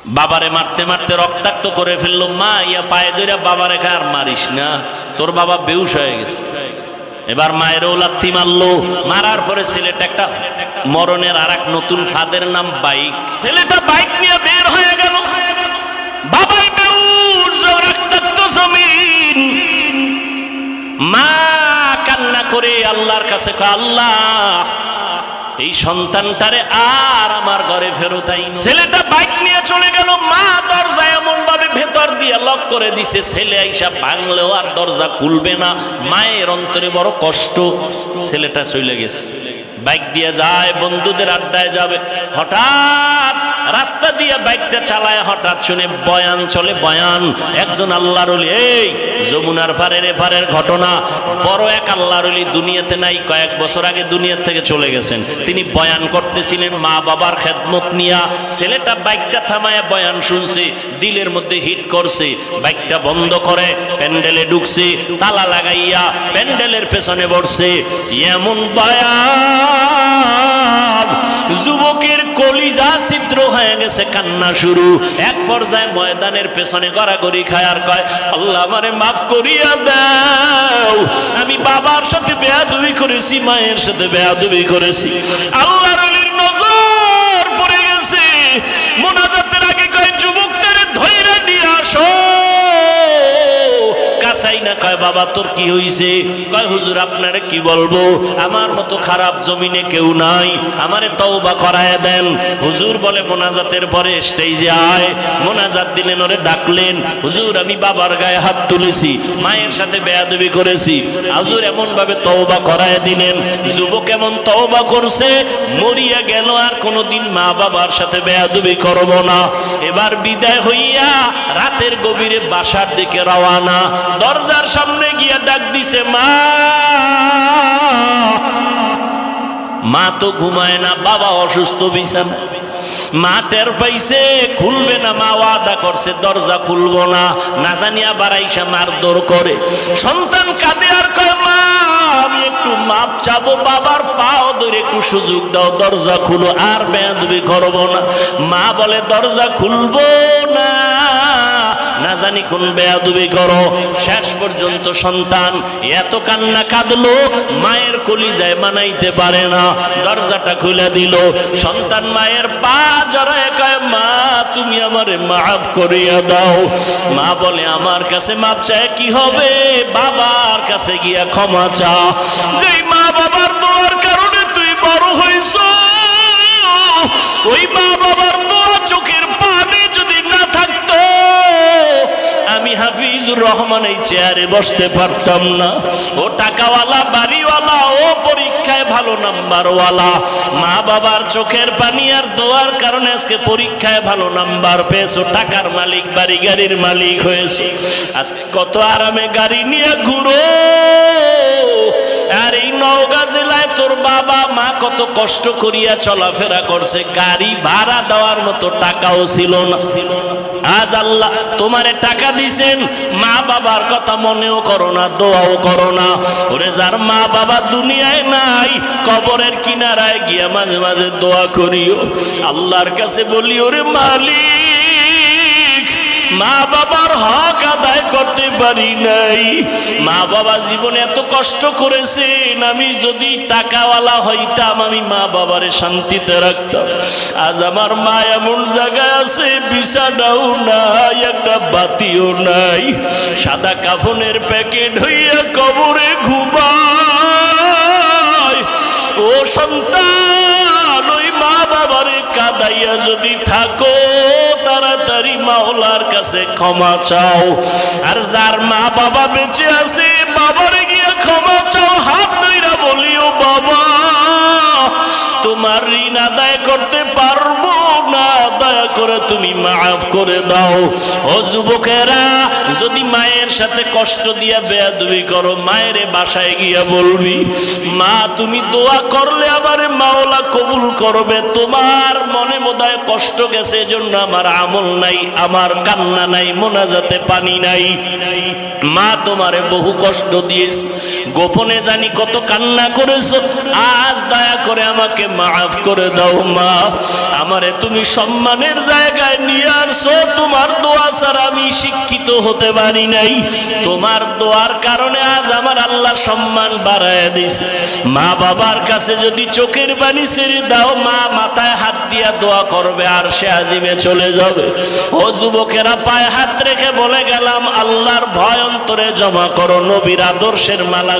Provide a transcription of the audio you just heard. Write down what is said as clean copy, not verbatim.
বাবারে মারতে মারতে রক্তাক্ত করে ফেললো। মা ইয়া পায়ে ধরে বাবারে আর মারিস না, তোর বাবা বেহুশ হয়ে গেছে। এবার মায়েরও লাথি মারলো। মারার পরে ছেলেটা একটা মরণের আর এক নতুন ফাঁদের নাম বাইক। ছেলেটা বাইক নিয়ে বের হয়ে গেল। বাবাই বেহুশ, রক্তাক্ত জমিন। মা কান্না করে আল্লাহর কাছে কয়, আল্লাহ এই সন্তানটারে আর আমার ঘরে ফেরত আই। ছেলেটা বাইক নিয়ে চলে গেল। মা দরজা এমন ভাবে ভেতর দিয়ে লক করে দিছে, ছেলে আইসা ভাঙলেও আর দরজা খুলবে না। মায়ের অন্তরে বড় কষ্ট। ছেলেটা চলে গেছে, বাইক দিয়ে যায়, বন্ধুদের আড্ডায় যাবে। হঠাৎ রাস্তা দিয়ে বাইকটা চালায়, হঠাৎ শুনে বয়ান চলে। বয়ান একজন আল্লাহর ওলি, এই যমুনার পারের এপারের ঘটনা। বড় এক আল্লাহর ওলি দুনিয়াতে নাই, কয়েক বছর আগে দুনিয়া থেকে চলে গেছেন। তিনি বয়ান করতেছিলেন মা বাবার খেদমত নিয়া। ছেলেটা বাইকটা থামায় বয়ান শুনছে, দিলের মধ্যে হিট করছে। বাইকটা বন্ধ করে প্যান্ডেলে ঢুকছে, তালা লাগাইয়া প্যান্ডেলের পেছনে বসছে। এমন বয়ান, যুবকের কলিজা ছিদ্র হয়ে গেছে, কান্না শুরু। এক পর্যায়ে ময়দানের পেছনে গড়াগড়ি খায় আর কয়, আল্লাহ আমারে মাফ করিয়া দাও, আমি বাবার সাথে বেয়াদবি করেছি, মায়ের সাথে বেয়াদবি করেছি। আল্লাহর ওলির নজর পড়ে গেছে। মোনাজাতের আগে কয়, যুবকটারে ধইরা নিয়ে আসো। কাছাই না, কয় বাবা তোর কি হইছে? কয় হুজুর আপনারে কি বলবো, আমার মতো খারাপ জমিনে কেউ নাই, আমারে তওবা করায় দেন। হুজুর বলে মোনাজাতের পরে স্টেজে আয়। মোনাজাত দিলেন, ওরে ডাকলেন। হুজুর আমি বাবার গায়ে হাত তুলেছি, মায়ের সাথে বেয়াদবি করেছি। হুজুর এমন ভাবে তওবা করায় দিলেন। যুবক এমন তওবা করছে, মরিয়া গেল আর কোনোদিন মা বাবার সাথে বেয়াদবি করব না। এবার বিদায় হইয়া রাতের গভীরে বাসার দিকে রওয়ানা। দরজার সামনে গিয়া ডাক দিছে, মা। মা তো ঘুমায় না, বাবা অসুস্থ বিছানা। মা টের পাইছে, খুলবে না। মা ওয়াদা করছে দরজা খুলবো না, না জানি আবার আইসা মারধর করে। সন্তান কাঁদে আর কয়, মা আমি একটু মাপ চাবো, বাবার পাও ধরে একটু সুযোগ দাও, দরজা খুলো, আর বেয়াদবি করবো না। মা বলে দরজা খুলবো না, না জানি কোন বেয়াদবি করো। শেষ পর্যন্ত সন্তান এত কান্না কাঁদলো, মায়ের কলিজায় মানাইতে পারে না, দরজাটা খুলে দিল। সন্তান মায়ের পা জড়ায় কয়, মা তুমি আমারে মাফ করিয়া দাও। মা বলে আমার কাছে মাপ চায় কি হবে, বাবার কাছে গিয়া ক্ষমা চা। যেই মা বাবার দোয়ার কারণে তুই বড় হইছ, ওই মা বাবার দোয়া চোখের পানি যদি না থাকতো, আমি হাফিজুর রহমান এই চেয়ারে বসতে পারতাম না। ও টাকাওয়ালা, বাড়িওয়ালা, ও পরীক্ষায় ভালো নাম্বারওয়ালা। মা বাবার চোখের পানি আর দোয়ার কারণে আজকে পরীক্ষায় ভালো নাম্বার পেয়েছো, টাকার মালিক, বাড়ি গাড়ির মালিক হয়েছে। আজকে কত আরামে গাড়ি নিয়ে ঘুরো। আর এই নওগাঁ জেলায় তোর বাবা মা কত কষ্ট করিয়া চলাফেরা করছে, গাড়ি ভাড়া দেওয়ার মতো টাকাও ছিল না। আজ আল্লাহ তোমারে টাকা দিছেন, মা বাবার কথা মনেও করো না, দোয়াও করো না। ওরে যার মা বাবা দুনিয়ায় নাই, কবরের কিনারায় গিয়া মাঝে মাঝে দোয়া করিও, আল্লাহর কাছে বলি, ওরে মালিক মা বাবার হক আদায় করতে পারি নাই। মা বাবা জীবনে এত কষ্ট করেছেন, আমি যদি টাকাওয়ালা হইতাম আমি মা বাবারে শান্তিতে রাখতাম। আজ আমার মা এমন জায়গায় আছে, বিছানাও নাই, একটা বাতিও নাই, সাদা কাফনের প্যাকেট হইয়া কবরে ঘুমায়। ও সন্তান, ওই মা বাবারে কাঁদাইয়া যদি থাকো, তাড়াতাড়ি মাওলার কাছে ক্ষমা চাও। আর যার মা বাবা বেঁচে আছে, বাবারে গিয়ে ক্ষমা চাও, হাত ধইরা বলিও, বাবা তোমার ঋণ আদায় করতে পারবো না, দয়া করে তুমি মাফ করে দাও। ও যুবকেরা, যদি মায়ের সাথে কষ্ট দিয়া বেয়াদবি করো, মায়ের বাসায় গিয়া বলবি, মা তুমি দোয়া করলে আমারে মাওলা কবুল করবে। তোমার মনে বোধহয় কষ্ট গেছে, এজন্য আমার আমল নাই, আমার কান্না নাই, মোনাজাতে পানি নাই। মা তোমারে বহু কষ্ট দিয়েছে, গোপনে জানি কত কান্না করেছো, আজ দয়া করে আমাকে মাফ করে দাও। মা আমারে তুমি সম্মানের জায়গায় নিয়ে আসছো। দিছো, তোমার দোয়া ছাড়া আমি শিক্ষিত হতে পারি নাই। তোমার দোয়ার কারণে আজ আমার আল্লাহ সম্মান বাড়ায় দিছে। মা বাবার কাছে যদি চোখের পানি ছেড়ে দাও, মা মাথায় হাত দিয়া দোয়া করবে আর সে আজিমে চলে যাবে। ও যুবকেরা, পায়ে হাত রেখে বলে গেলাম, আল্লাহর ভয় অন্তরে জমা করো, নবীর আদর্শের মালা